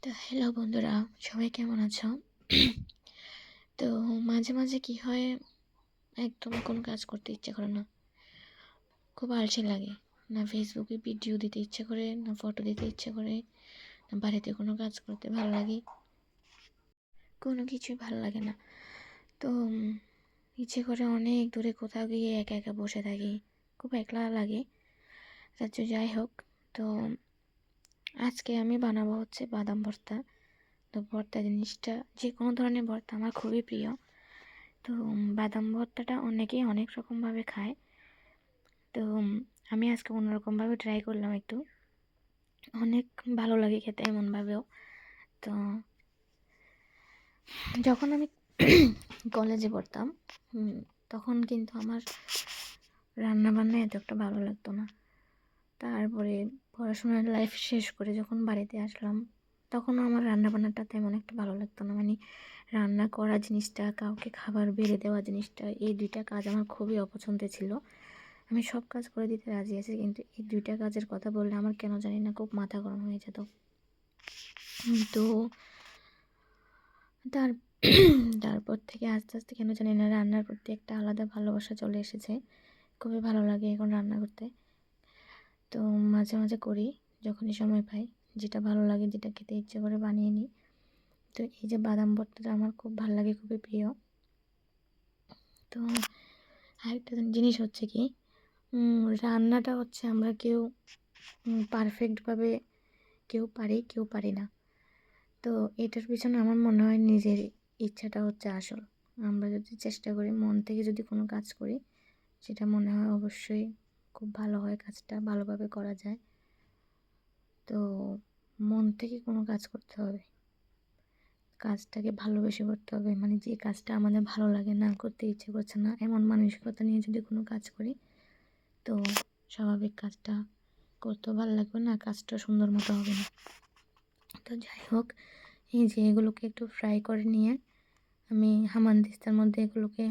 তো হ্যালো বন্ধুরা, সবাই কেমন আছো? তো মাঝে মাঝে কি হয়, একদম কোনো কাজ করতে ইচ্ছে করে না, খুব আলসে লাগে। না ফেসবুকে ভিডিও দিতে ইচ্ছে করে, না ফটো দিতে ইচ্ছে করে, না বাড়িতে কোনো কাজ করতে ভালো লাগে, কোনো কিছুই ভালো লাগে না। তো ইচ্ছে করে অনেক দূরে কোথাও গিয়ে একা একা বসে থাকি, খুব একলা লাগে। রাজ্য যাই হোক, তো আজকে আমি বানাবো হচ্ছে বাদাম ভর্তা। তো ভর্তা জিনিসটা, যে কোনো ধরনের ভর্তা আমার খুবই প্রিয়। তো বাদাম ভর্তাটা অনেকেই অনেক রকমভাবে খায়। তো আমি আজকে অন্যরকমভাবে ট্রাই করলাম একটু, অনেক ভালো লাগে খেতে এমনভাবেও। তো যখন আমি কলেজে পড়তাম, তখন কিন্তু আমার রান্না বান্না এত একটা ভালো লাগতো না। তারপরে পড়াশোনার লাইফ শেষ করে যখন বাড়িতে আসলাম, তখনও আমার রান্না বান্নাটা তেমন একটা ভালো লাগতো না। মানে রান্না করা জিনিসটা, কাউকে খাবার বেড়ে দেওয়া জিনিসটা, এই দুইটা কাজ আমার খুবই অপছন্দের ছিল। আমি সব কাজ করে দিতে রাজি আছি, কিন্তু এই দুইটা কাজের কথা বললে আমার কেন জানি না খুব মাথা গরম হয়ে যেত। তো তার তারপর থেকে আস্তে আস্তে কেন জানি না রান্নার প্রতি একটা আলাদা ভালোবাসা চলে এসেছে। খুবই ভালো লাগে এখন রান্না করতে। তো মাঝে মাঝে করি, যখনই সময় পাই, যেটা ভালো লাগে, যেটা খেতে ইচ্ছে করে বানিয়ে নিই। তো এই যে বাদাম ভর্তাটা আমার খুব ভালো লাগে, খুবই প্রিয়। তো আরেকটা জিনিস হচ্ছে কি, রান্নাটা হচ্ছে আমরা কেউ পারফেক্টভাবে কেউ পারি, কেউ পারি না। তো এটার পিছনে আমার মনে হয় নিজের ইচ্ছাটা হচ্ছে আসল। আমরা যদি চেষ্টা করি, মন থেকে যদি কোনো কাজ করি, সেটা মনে হয় অবশ্যই খুব ভালো হয়, কাজটা ভালোভাবে করা যায়। তো মন থেকে কোনো কাজ করতে হবে, কাজটাকে ভালোবেসে করতে হবে। মানে যে কাজটা আমাদের ভালো লাগে না, করতে ইচ্ছে করছে না, এমন মানসিকতা নিয়ে যদি কোনো কাজ করি, তো স্বাভাবিক কাজটা করতেও ভালো লাগবে না, কাজটা সুন্দর মতো হবে না। তো যাই হোক, এই যে এগুলোকে একটু ফ্রাই করে নিয়ে আমি হামানদিস্তার মধ্যে এগুলোকে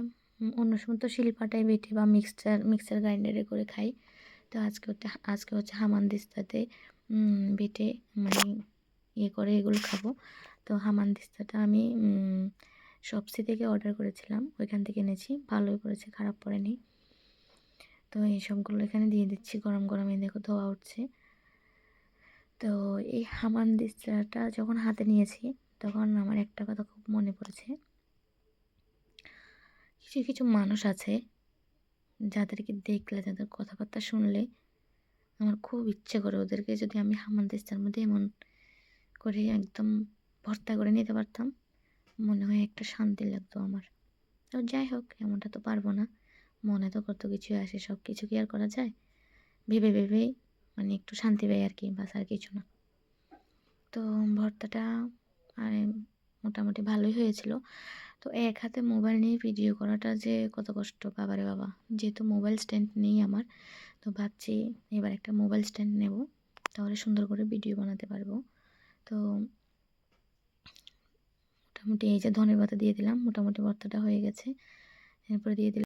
অন্য সময় তো শিলপাটায় বেটে বা মিক্সার গ্রাইন্ডারে করে খাই। তো আজকে হচ্ছে হামানদিস্তাতে বেটে, মানে ইয়ে করে এগুলো খাবো। তো হামানদিস্তাটা আমি শপসি থেকে অর্ডার করেছিলাম, ওইখান থেকে এনেছি, ভালোই করেছে, খারাপ পড়েনি। তো এই সবগুলো এখানে দিয়ে দিচ্ছি, গরম গরমে দেখো ধোয়া উঠছে। তো এই হামানদিস্তাটা যখন হাতে নিয়েছি, তখন আমার একটা কথা খুব মনে পড়েছে। কিছু কিছু মানুষ আছে যাদেরকে দেখলে, যাদের কথাবার্তা শুনলে আমার খুব ইচ্ছে করে ওদেরকে যদি আমি হামানদিস্তার মধ্যে এমন করে একদম ভর্তা করে নিতে পারতাম, মনে হয় একটা শান্তি লাগতো আমার। তো যাই হোক, এমনটা তো পারবো না, মনে তো কত কিছু আসে, সব কিছু কি আর করা যায়? ভেবে ভেবেই মানে একটু শান্তি পাই আর কি, বাস আর কিছু না। তো ভর্তাটা মোটামুটি ভালোই হয়েছিল। তো এক হাতে মোবাইল নিয়ে ভিডিও করাটা যে কত কষ্ট, বাবারে বাবা। যেহেতু মোবাইল স্ট্যান্ড নেই আমার, তো ভাবছি এবার একটা মোবাইল স্ট্যান্ড নেব, তাহলে সুন্দর করে ভিডিও বানাতে পারবো। তো মোটামুটি এই যে ধনেপাতা দিয়ে দিলাম, মোটামুটি ভর্তাটা হয়ে গেছে। এরপরে দিয়ে দিলাম